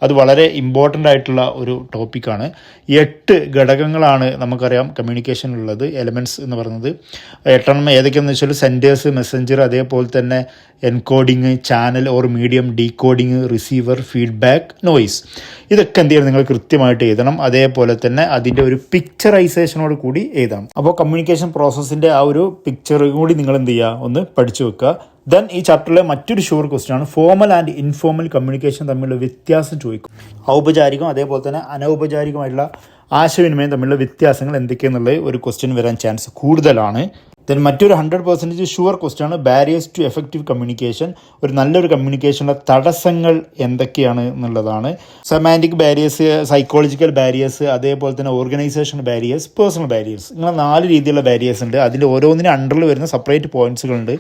അത് വളരെ ഇമ്പോർട്ടൻ്റ് ആയിട്ടുള്ള ഒരു ടോപ്പിക്കാണ്. 8 ഘടകങ്ങളാണ് നമുക്കറിയാം കമ്മ്യൂണിക്കേഷനുള്ളത്, എലമെൻറ്റ്സ് എന്ന് പറയുന്നത്. 8 ഏതൊക്കെയാണെന്ന് വെച്ചാൽ സെൻറ്റേഴ്സ്, മെസ്സഞ്ചർ, അതേപോലെ തന്നെ encoding, channel or medium, decoding, receiver, feedback, noise. ഇതൊക്കെ എന്ത് ചെയ്യണം, നിങ്ങൾ കൃത്യമായിട്ട് എഴുതണം. അതേപോലെ തന്നെ അതിൻ്റെ ഒരു പിക്ചറൈസേഷനോട് കൂടി എഴുതണം. അപ്പോൾ കമ്മ്യൂണിക്കേഷൻ പ്രോസസ്സിൻ്റെ ആ ഒരു പിക്ചർ കൂടി നിങ്ങൾ എന്ത് ചെയ്യുക, ഒന്ന് പഠിച്ചു വെക്കുക. ദെൻ ഈ ചാപ്റ്ററിലെ മറ്റൊരു ഷുവർ ക്വസ്റ്റ്യൻ ആണ് ഫോമൽ ആൻഡ് ഇൻഫോർമൽ കമ്മ്യൂണിക്കേഷൻ തമ്മിലുള്ള വ്യത്യാസം ചോദിക്കും. ഔപചാരികം അതേപോലെ തന്നെ അനൗപചാരികമായിട്ടുള്ള ആശയവിനിമയം തമ്മിലുള്ള വ്യത്യാസങ്ങൾ എന്തൊക്കെയെന്നുള്ള ഒരു ക്വസ്റ്റ്യൻ വരാൻ ചാൻസ് കൂടുതലാണ്. ദെൻ മറ്റൊരു 100% ഷുവർ ക്വസ്റ്റ്യൻ ആണ് ബാരിയേഴ്സ് ടു എഫക്റ്റീവ് കമ്മ്യൂണിക്കേഷൻ. ഒരു നല്ലൊരു കമ്മ്യൂണിക്കേഷനുള്ള തടസ്സങ്ങൾ എന്തൊക്കെയാണ് എന്നുള്ളതാണ്. സെമാൻറ്റിക് ബാരിയേഴ്സ്, സൈക്കോളജിക്കൽ ബാരിയേഴ്സ്, അതേപോലെ തന്നെ ഓർഗനൈസേഷൻ ബാരിയേഴ്സ്, പേഴ്സണൽ ബാരിയേഴ്സ്. ഇങ്ങനെ 4 രീതിയിലുള്ള ബാരിയേഴ്സ് ഉണ്ട്. അതിൽ ഓരോന്നിനും അണ്ടറിൽ വരുന്ന സെപ്പറേറ്റ് പോയിന്റ്സുകളുണ്ട്.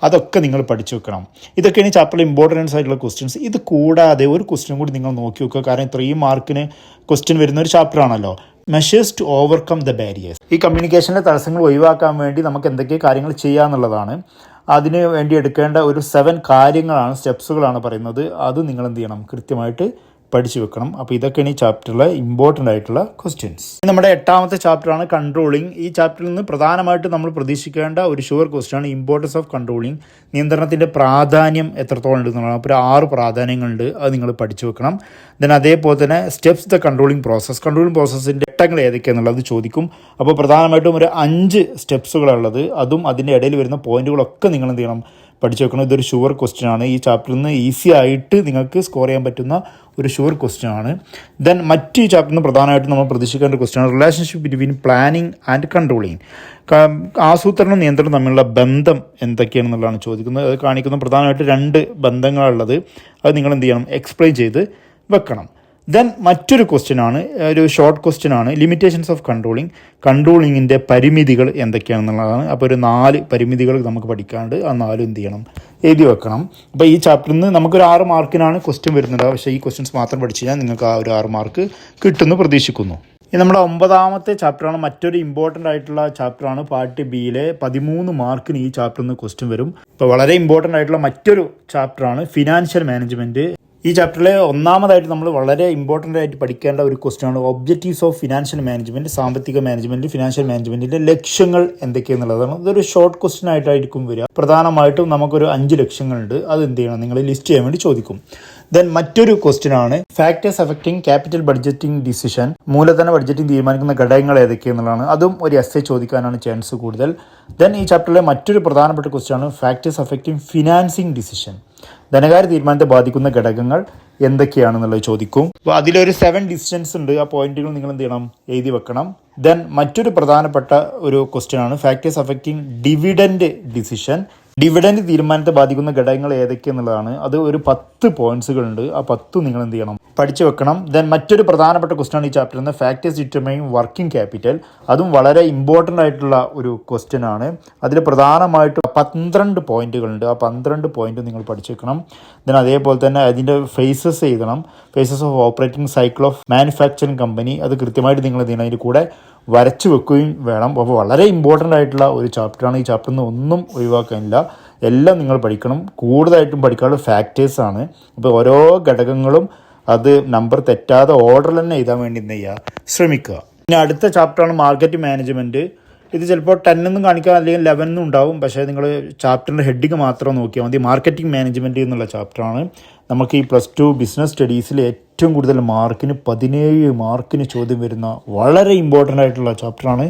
അതൊക്കെ നിങ്ങൾ പഠിച്ചു വെക്കണം. ഇതൊക്കെയാണ് ചാപ്റ്ററിൽ ഇമ്പോർട്ടൻസ് ആയിട്ടുള്ള ക്വസ്റ്റ്യൻസ്. ഇത് കൂടാതെ ഒരു ക്വസ്റ്റ്യൻ കൂടി നിങ്ങൾ നോക്കി വെക്കുക. കാരണം 3 മാർക്കിന് ക്വസ്റ്റ്യൻ വരുന്ന ഒരു ചാപ്റ്റർ ആണല്ലോ. Measures to overcome the barriers. ഈ കമ്മ്യൂണിക്കേഷനിലെ തടസ്സങ്ങൾ ഒഴിവാക്കാൻ വേണ്ടി നമുക്ക് എന്തൊക്കെ കാര്യങ്ങൾ ചെയ്യാന്നുള്ളതാണ്. അതിന് വേണ്ടി എടുക്കേണ്ട ഒരു 7 കാര്യങ്ങളാണ്, സ്റ്റെപ്സുകളാണ് പറയുന്നത്. അത് നിങ്ങൾ എന്ത് ചെയ്യണം, കൃത്യമായിട്ട് പഠിച്ചു വെക്കണം. അപ്പോൾ ഇതൊക്കെയാണ് ഈ ചാപ്റ്ററിലെ ഇമ്പോർട്ടൻ്റ് ആയിട്ടുള്ള ക്വസ്റ്റ്യൻസ്. നമ്മുടെ 8ാമത്തെ ചാപ്റ്ററാണ് കൺട്രോളിങ്. ഈ ചാപ്റ്ററിൽ നിന്ന് പ്രധാനമായിട്ട് നമ്മൾ പ്രതീക്ഷിക്കേണ്ട ഒരു ഷുവർ ക്വസ്റ്റ്യൻ ആണ് ഇമ്പോർട്ടൻസ് ഓഫ് കൺട്രോളിങ്. നിയന്ത്രണത്തിൻ്റെ പ്രാധാന്യം എത്രത്തോളം ഉണ്ടെന്നുള്ളതാണ്. അപ്പോൾ 6 പ്രാധാന്യങ്ങളുണ്ട്, അത് നിങ്ങൾ പഠിച്ചു വെക്കണം. ദെൻ അതേപോലെ തന്നെ steps the controlling process. Controlling പ്രോസസ്സിൻ്റെ ഘട്ടങ്ങൾ ഏതൊക്കെയാണെന്നുള്ളത് ചോദിക്കും. അപ്പോൾ പ്രധാനമായിട്ടും ഒരു 5 സ്റ്റെപ്സുകളുള്ളത്, അതും അതിൻ്റെ ഇടയിൽ വരുന്ന പോയിന്റുകളൊക്കെ നിങ്ങൾ എന്ത് ചെയ്യണം, പഠിച്ചു വെക്കണം. ഇതൊരു ഷുവർ ക്വസ്റ്റ്യൻ ആണ്. ഈ ചാപ്റ്ററിൽ നിന്ന് ഈസി ആയിട്ട് നിങ്ങൾക്ക് സ്കോർ ചെയ്യാൻ പറ്റുന്ന ഒരു ഷുവർ ക്വസ്റ്റ്യൻ ആണ്. ദെൻ മറ്റ് ഈ ചാപ്റ്ററിൽ നിന്ന് പ്രധാനമായിട്ടും നമ്മൾ പ്രതീക്ഷിക്കേണ്ട ക്വസ്റ്റ്യൻ ആണ് relationship between planning and controlling. ആസൂത്രണം നിയന്ത്രണം തമ്മിലുള്ള ബന്ധം എന്തൊക്കെയാണെന്നുള്ളതാണ് ചോദിക്കുന്നത്. അത് കാണിക്കുന്ന പ്രധാനമായിട്ട് 2 ബന്ധങ്ങളുള്ളത്. അത് നിങ്ങൾ എന്ത് ചെയ്യണം, എക്സ്പ്ലെയിൻ ചെയ്ത് വെക്കണം. ദെൻ മറ്റൊരു ക്വസ്റ്റ്യൻ ആണ്, ഒരു ഷോർട്ട് ക്വസ്റ്റ്യൻ ആണ് ലിമിറ്റേഷൻസ് ഓഫ് കൺട്രോളിങ്. കൺട്രോളിങ്ങിൻ്റെ പരിമിതികൾ എന്തൊക്കെയാണെന്നുള്ളതാണ്. അപ്പോൾ ഒരു 4 പരിമിതികൾ നമുക്ക് പഠിക്കാണ്ട് ആ 4 എന്ത് ചെയ്യണം, എഴുതി വെക്കണം. അപ്പോൾ ഈ ചാപ്റ്ററിൽ നിന്ന് നമുക്കൊരു 6 മാർക്കിനാണ് ക്വസ്റ്റ്യൻ വരുന്നത്. പക്ഷേ ഈ ക്വസ്റ്റ്യൻസ് മാത്രം പഠിച്ചു കഴിഞ്ഞാൽ നിങ്ങൾക്ക് ആ ഒരു 6 മാർക്ക് കിട്ടുമെന്ന് പ്രതീക്ഷിക്കുന്നു. ഇത് നമ്മുടെ 9ാമത്തെ ചാപ്റ്ററാണ്. മറ്റൊരു ഇമ്പോർട്ടൻ്റ് ആയിട്ടുള്ള ചാപ്റ്ററാണ്. പാർട്ട് ബിയിലെ 13 മാർക്കിന് ഈ ചാപ്റ്ററിൽ നിന്ന് ക്വസ്റ്റ്യൻ വരും. ഇപ്പോൾ വളരെ ഇമ്പോർട്ടൻ്റ് ആയിട്ടുള്ള മറ്റൊരു ചാപ്റ്ററാണ് ഫിനാൻഷ്യൽ മാനേജ്മെൻറ്റ്. ഈ ചാപ്റ്ററിലെ ഒന്നാമതായിട്ട് നമ്മൾ വളരെ ഇമ്പോർട്ടൻ്റ് ആയിട്ട് പഠിക്കേണ്ട ഒരു ക്വസ്റ്റ്യനാണ് ഒബ്ജക്റ്റീവ്സ് ഓഫ് ഫിനാൻഷ്യൽ മാനേജ്മെൻറ്റ്. സാമ്പത്തിക മാനേജ്മെൻറ്റ്, ഫിനാൻഷ്യൽ മാനേജ്മെൻറ്റിൻ്റെ ലക്ഷ്യങ്ങൾ എന്തൊക്കെയെന്നുള്ളതാണ്. ഇതൊരു ഷോർട്ട് ക്വസ്റ്റ്യൻ ആയിട്ടായിരിക്കും വരിക. പ്രധാനമായിട്ടും നമുക്കൊരു 5 ലക്ഷ്യങ്ങളുണ്ട്. അത് എന്ത് ചെയ്യണം, നിങ്ങൾ ലിസ്റ്റ് ചെയ്യാൻ വേണ്ടി ചോദിക്കും. ദെൻ മറ്റൊരു ക്വസ്റ്റ്യൻ ആണ് factors affecting capital budgeting decision. മൂലധന ബഡ്ജറ്റിംഗ് തീരുമാനിക്കുന്ന ഘടകങ്ങൾ ഏതൊക്കെയെന്നുള്ളതാണ്. അതും ഒരു എസ്സേ ചോദിക്കാനാണ് ചാൻസ് കൂടുതൽ. ദെൻ ഈ ചാപ്റ്ററിലെ മറ്റൊരു പ്രധാനപ്പെട്ട ക്വസ്റ്റ്യൻ ആണ് ഫാക്ടേഴ്സ് അഫക്റ്റിംഗ് ഫിനാൻസിങ് ഡിസിഷൻ. ധനകാര്യ തീരുമാനത്തെ ബാധിക്കുന്ന ഘടകങ്ങൾ എന്തൊക്കെയാണെന്നുള്ളത് ചോദിക്കും. അപ്പോൾ അതിലൊരു 7 ഡിസിഷൻസ് ഉണ്ട്. ആ പോയിന്റുകൾ നിങ്ങൾ എന്ത് ചെയ്യണം, എഴുതി വെക്കണം. ദെൻ മറ്റൊരു പ്രധാനപ്പെട്ട ഒരു ക്വസ്റ്റ്യൻ ആണ് factors affecting dividend decision. Dividend തീരുമാനത്തെ ബാധിക്കുന്ന ഘടകങ്ങൾ ഏതൊക്കെയെന്നുള്ളതാണ്. അത് ഒരു 10 പോയിന്റ്സുകളുണ്ട്. ആ 10 നിങ്ങൾ എന്ത് ചെയ്യണം, പഠിച്ചു വെക്കണം. ദെൻ മറ്റൊരു പ്രധാനപ്പെട്ട ക്വസ്റ്റ്യൻ ആണ് ഈ ചാപ്റ്ററിൽ നിന്ന് ഫാക്ടേഴ്സ് ഡിറ്റർമൈനിങ് വർക്കിംഗ് ക്യാപിറ്റൽ. അതും വളരെ ഇമ്പോർട്ടൻ്റ് ആയിട്ടുള്ള ഒരു ക്വസ്റ്റ്യൻ ആണ്. അതിൽ പ്രധാനമായിട്ട് 12 പോയിന്റുകളുണ്ട്. ആ 12 പോയിന്റ് നിങ്ങൾ പഠിച്ചു വെക്കണം. ദെൻ അതേപോലെ തന്നെ അതിൻ്റെ ഫേസസ് എഴുതണം. Phases of operating cycle of manufacturing company. അത് കൃത്യമായിട്ട് നിങ്ങൾ എന്ത് ചെയ്യണം, അതിൻ്റെ കൂടെ വരച്ചു വെക്കുകയും വേണം. അപ്പോൾ വളരെ ഇമ്പോർട്ടൻ്റ് ആയിട്ടുള്ള ഒരു ചാപ്റ്ററാണ്. ഈ ചാപ്റ്ററിൽ നിന്ന് ഒന്നും ഒഴിവാക്കാനില്ല, എല്ലാം നിങ്ങൾ പഠിക്കണം. കൂടുതലായിട്ടും പഠിക്കാനുള്ള ഫാക്ടേഴ്സാണ്. അപ്പോൾ ഓരോ ഘടകങ്ങളും അത് നമ്പർ തെറ്റാതെ ഓർഡറിൽ തന്നെ എഴുതാൻ വേണ്ടി എന്ത് ചെയ്യുക, ശ്രമിക്കുക. ഇനി അടുത്ത ചാപ്റ്ററാണ് മാർക്കറ്റ് മാനേജ്മെൻറ്റ്. ഇത് ചിലപ്പോൾ 10 എന്നും കാണിക്കാം, അല്ലെങ്കിൽ 11 എന്നും ഉണ്ടാവും. പക്ഷേ നിങ്ങൾ ചാപ്റ്ററിൻ്റെ ഹെഡിങ് മാത്രം നോക്കിയാൽ മതി. മാർക്കറ്റിംഗ് മാനേജ്മെൻറ്റ് എന്നുള്ള ചാപ്റ്ററാണ്. നമുക്ക് ഈ +2 ബിസിനസ് സ്റ്റഡീസിൽ ഏറ്റവും കൂടുതൽ മാർക്കിന് 17 മാർക്കിന് ചോദ്യം വരുന്ന വളരെ ഇമ്പോർട്ടൻ്റ് ആയിട്ടുള്ള ചാപ്റ്ററാണ്.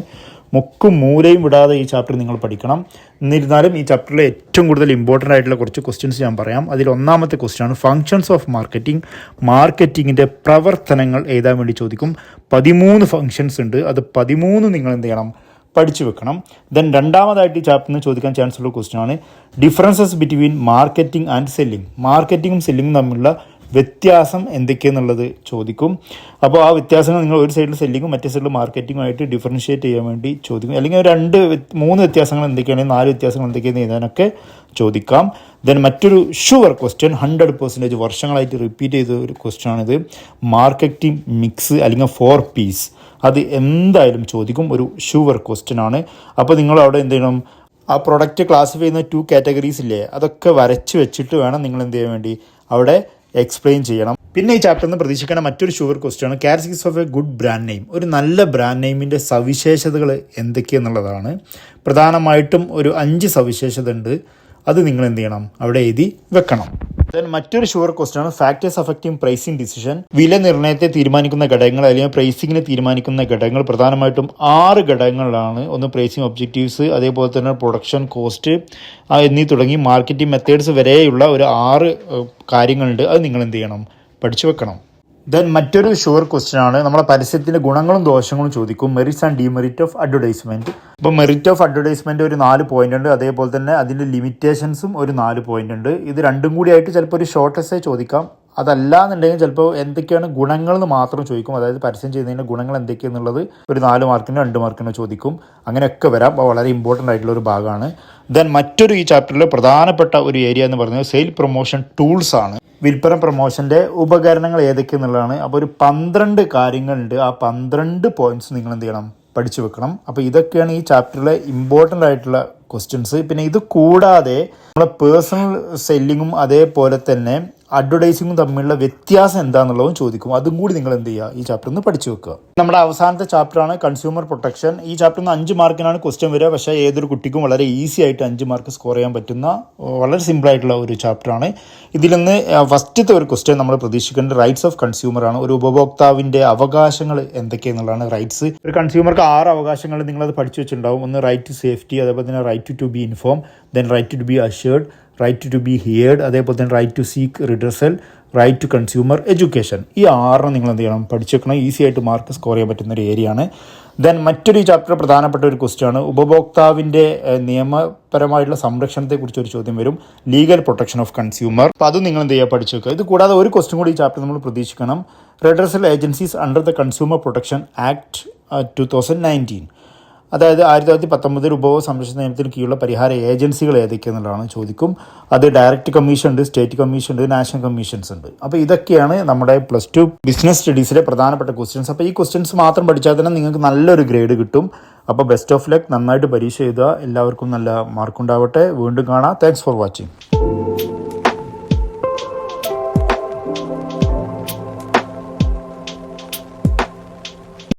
മുക്കും മൂലയും വിടാതെ ഈ ചാപ്റ്റർ നിങ്ങൾ പഠിക്കണം. എന്നിരുന്നാലും ഈ ചാപ്റ്ററിലെ ഏറ്റവും കൂടുതൽ ഇമ്പോർട്ടൻ്റ് ആയിട്ടുള്ള കുറച്ച് ക്വസ്റ്റ്യൻസ് ഞാൻ പറയാം. അതിൽ ഒന്നാമത്തെ ക്വസ്റ്റ്യൻ ആണ് ഫങ്ഷൻസ് ഓഫ് മാർക്കറ്റിംഗ്. മാർക്കറ്റിങ്ങിൻ്റെ പ്രവർത്തനങ്ങൾ എഴുതാൻ വേണ്ടി ചോദിക്കും. 13 ഫങ്ഷൻസ് ഉണ്ട്. അത് 13 നിങ്ങൾ എന്ത് ചെയ്യണം, പഠിച്ചു വെക്കണം. ദെൻ രണ്ടാമതായിട്ട് ഈ ചാപ്റ്ററിന് ചോദിക്കാൻ ചാൻസ് ഉള്ള ക്വസ്റ്റ്യൻ ആണ് differences between marketing and selling. മാർക്കറ്റിംഗും സെല്ലിങ്ങും തമ്മിലുള്ള വ്യത്യാസം എന്തൊക്കെയെന്നുള്ളത് ചോദിക്കും. അപ്പോൾ ആ വ്യത്യാസങ്ങൾ നിങ്ങൾ ഒരു സൈഡിൽ സെല്ലിങ്ങും മറ്റേ സൈഡിൽ മാർക്കറ്റിംഗും ആയിട്ട് ഡിഫറൻഷ്യേറ്റ് ചെയ്യാൻ വേണ്ടി ചോദിക്കും. അല്ലെങ്കിൽ 2-3 വ്യത്യാസങ്ങൾ എന്തൊക്കെയാണെങ്കിൽ 4 വ്യത്യാസങ്ങൾ എന്തൊക്കെയാണെന്ന് എഴുതാനൊക്കെ ചോദിക്കാം. ദെൻ മറ്റൊരു ഷുവർ ക്വസ്റ്റ്യൻ 100% വർഷങ്ങളായിട്ട് റിപ്പീറ്റ് ചെയ്ത ഒരു ക്വസ്റ്റ്യൻ ആണിത്. മാർക്കറ്റിംഗ് മിക്സ് അല്ലെങ്കിൽ 4 Ps. അത് എന്തായാലും ചോദിക്കും, ഒരു ഷുവർ ക്വസ്റ്റ്യൻ ആണ്. അപ്പോൾ നിങ്ങൾ അവിടെ എന്ത് ചെയ്യണം, ആ പ്രൊഡക്റ്റ് ക്ലാസിഫൈ ചെയ്യുന്ന 2 കാറ്റഗറീസ് ഇല്ലേ, അതൊക്കെ വരച്ച് വെച്ചിട്ട് വേണം നിങ്ങൾ എന്ത് ചെയ്യാൻ വേണ്ടി അവിടെ എക്സ്പ്ലെയിൻ ചെയ്യണം. പിന്നെ ഈ ചാപ്റ്ററിൽ നിന്ന് പ്രതീക്ഷിക്കുന്ന മറ്റൊരു ഷുവർ ക്വസ്റ്റ്യൻ ആണ് characteristics of A good brand name. ഒരു നല്ല ബ്രാൻഡ് നെയിമിൻ്റെ സവിശേഷതകൾ എന്തൊക്കെയെന്നുള്ളതാണ്. പ്രധാനമായിട്ടും ഒരു 5 സവിശേഷത ഉണ്ട്. അത് നിങ്ങൾ എന്ത് ചെയ്യണം, അവിടെ എഴുതി വെക്കണം. ദെൻ മറ്റൊരു ഷുവർ ക്വസ്റ്റ്യൻ ആണ് ഫാക്ടേഴ്സ് അഫക്റ്റിംഗ് പ്രൈസിംഗ് ഡിസിഷൻ. വില നിർണ്ണയത്തെ തീരുമാനിക്കുന്ന ഘടകങ്ങൾ അല്ലെങ്കിൽ പ്രൈസിങ്ങിനെ തീരുമാനിക്കുന്ന ഘടകങ്ങൾ പ്രധാനമായിട്ടും 6 ഘടകങ്ങളാണ്. ഒന്ന് പ്രൈസിംഗ് ഒബ്ജക്റ്റീവ്സ്, അതേപോലെ തന്നെ പ്രൊഡക്ഷൻ കോസ്റ്റ് എന്നീ തുടങ്ങി മാർക്കറ്റിംഗ് മെത്തേഡ്സ് വരെയുള്ള ഒരു 6 കാര്യങ്ങളുണ്ട്. അത് നിങ്ങൾ എന്ത് ചെയ്യണം, പഠിച്ചു വെക്കണം. ദെൻ മറ്റൊരു ഷുവർ ക്വസ്റ്റ്യൻ ആണ് നമ്മുടെ പരസ്യത്തിൻ്റെ ഗുണങ്ങളും ദോഷങ്ങളും ചോദിക്കും. Merits and demerit of advertisement. ഇപ്പോൾ മെറിറ്റ് ഓഫ് അഡ്വർടൈസ്മെൻറ്റ് ഒരു 4 പോയിന്റ് ഉണ്ട്. അതേപോലെ തന്നെ അതിൻ്റെ ലിമിറ്റേഷൻസും ഒരു 4 പോയിന്റ് ഉണ്ട്. ഇത് രണ്ടും കൂടി ആയിട്ട് ചിലപ്പോൾ ഒരു ഷോർട്ട് എസ്സേ ചോദിക്കാം. അതല്ല എന്നുണ്ടെങ്കിൽ ചിലപ്പോൾ എന്തൊക്കെയാണ് ഗുണങ്ങളെന്ന് മാത്രം ചോദിക്കും. അതായത് പരസ്യം ചെയ്യുന്നതിൻ്റെ ഗുണങ്ങൾ എന്തൊക്കെയാണെന്നുള്ളത് ഒരു 4 മാർക്കിനോ 2 മാർക്കിനോ ചോദിക്കും. അങ്ങനെയൊക്കെ വരാം. അപ്പോൾ വളരെ ഇമ്പോർട്ടൻ്റ് ആയിട്ടുള്ള ഒരു ഭാഗമാണ്. ദെൻ മറ്റൊരു ഈ ചാപ്റ്ററിൽ പ്രധാനപ്പെട്ട ഒരു ഏരിയ എന്ന് പറയുന്നത് സെയിൽ പ്രൊമോഷൻ ടൂൾസ് ആണ്. വിൽപ്പന പ്രൊമോഷൻ്റെ ഉപകരണങ്ങൾ ഏതൊക്കെയെന്നുള്ളതാണ്. അപ്പോൾ ഒരു 12 കാര്യങ്ങളുണ്ട്. ആ 12 പോയിന്റ്സ് നിങ്ങൾ എന്ത് ചെയ്യണം, പഠിച്ചു വെക്കണം. അപ്പോൾ ഇതൊക്കെയാണ് ഈ ചാപ്റ്ററിലെ ഇമ്പോർട്ടൻ്റ് ആയിട്ടുള്ള ക്വസ്റ്റ്യൻസ്. പിന്നെ ഇത് കൂടാതെ നമ്മളെ പേഴ്സണൽ സെല്ലിങ്ങും അതേപോലെ തന്നെ അഡ്വർടൈസിങ്ങും തമ്മിലുള്ള വ്യത്യാസം എന്താണെന്നുള്ളതും ചോദിക്കും. അതും കൂടി നിങ്ങൾ എന്ത് ചെയ്യുക, ഈ ചാപ്റ്ററിൽ നിന്ന് പഠിച്ചു വെക്കുക. നമ്മുടെ അവസാനത്തെ ചാപ്റ്ററാണ് കൺസ്യൂമർ പ്രൊട്ടക്ഷൻ. ഈ ചാപ്റ്ററിൽ നിന്ന് 5 മാർക്കിനാണ് ക്വസ്റ്റ്യൻ വരിക. പക്ഷേ ഏതൊരു കുട്ടിക്കും വളരെ ഈസി ആയിട്ട് 5 മാർക്ക് സ്കോർ ചെയ്യാൻ പറ്റുന്ന വളരെ സിമ്പിളായിട്ടുള്ള ഒരു ചാപ്റ്ററാണ്. ഇതിൽ നിന്ന് ഫസ്റ്റത്തെ ഒരു ക്വസ്റ്റ്യൻ നമ്മൾ പ്രതീക്ഷിക്കേണ്ടത് റൈറ്റ്സ് ഓഫ് കൺസ്യൂമർ ആണ്. ഒരു ഉപഭോക്താവിൻ്റെ അവകാശങ്ങൾ എന്തൊക്കെയെന്നുള്ളതാണ് റൈറ്റ്സ്. ഒരു കൺസ്യൂമർക്ക് 6 അവകാശങ്ങൾ നിങ്ങളത് പഠിച്ചു വെച്ചിട്ടുണ്ടാവും. ഒന്ന് റൈറ്റ് ടു സേഫ്റ്റി, അതേപോലെ തന്നെ right to be inform, then right to be assured, right to be heard, അതേപോലെ തന്നെ right to seek redressal, right to consumer education. ഈ 6 നിങ്ങൾ എന്ത് ചെയ്യണം, പഠിച്ചു വെക്കണം. ഈസി ആയിട്ട് മാർക്ക് സ്കോർ ചെയ്യാൻ പറ്റുന്ന ഒരു ഏരിയയാണ്. ദെൻ മറ്റൊരു ചാപ്റ്റർ പ്രധാനപ്പെട്ട ഒരു ക്വസ്റ്റ്യൻ ആണ് ഉപഭോക്താവിൻ്റെ നിയമപരമായിട്ടുള്ള സംരക്ഷണത്തെക്കുറിച്ച് ഒരു ചോദ്യം വരും. Legal protection of consumer. അപ്പോൾ അതും നിങ്ങൾ എന്ത് ചെയ്യുക, പഠിച്ചു വെക്കുക. ഇത് കൂടാതെ ഒരു ക്വസ്റ്റ്യൻ കൂടി ഈ ചാപ്റ്റർ നമ്മൾ പ്രതീക്ഷിക്കണം. Redressal agencies under the consumer protection act 2019. അതായത് 1919 ഉപഭോഗ സംരക്ഷണ നിയമത്തിന് കീഴിലുള്ള പരിഹാര ഏജൻസികൾ ഏതൊക്കെയെന്നുള്ളതാണ് ചോദിക്കും. അത് ഡയറക്റ്റ് കമ്മീഷൻ ഉണ്ട്, സ്റ്റേറ്റ് കമ്മീഷൻ ഉണ്ട്, നാഷണൽ കമ്മീഷൻസ് ഉണ്ട്. അപ്പോൾ ഇതൊക്കെയാണ് നമ്മുടെ +2 ബിസിനസ് സ്റ്റഡീസിലെ പ്രധാനപ്പെട്ട ക്വസ്റ്റ്യൻസ്. അപ്പോൾ ഈ ക്വസ്റ്റ്യൻസ് മാത്രം പഠിച്ചാൽ തന്നെ നിങ്ങൾക്ക് നല്ലൊരു ഗ്രേഡ് കിട്ടും. അപ്പോൾ ബെസ്റ്റ് ഓഫ് ലക്ക്, നന്നായിട്ട് പരീക്ഷ എഴുതുക. എല്ലാവർക്കും നല്ല മാർക്കുണ്ടാവട്ടെ. വീണ്ടും കാണാം. Thanks for watching.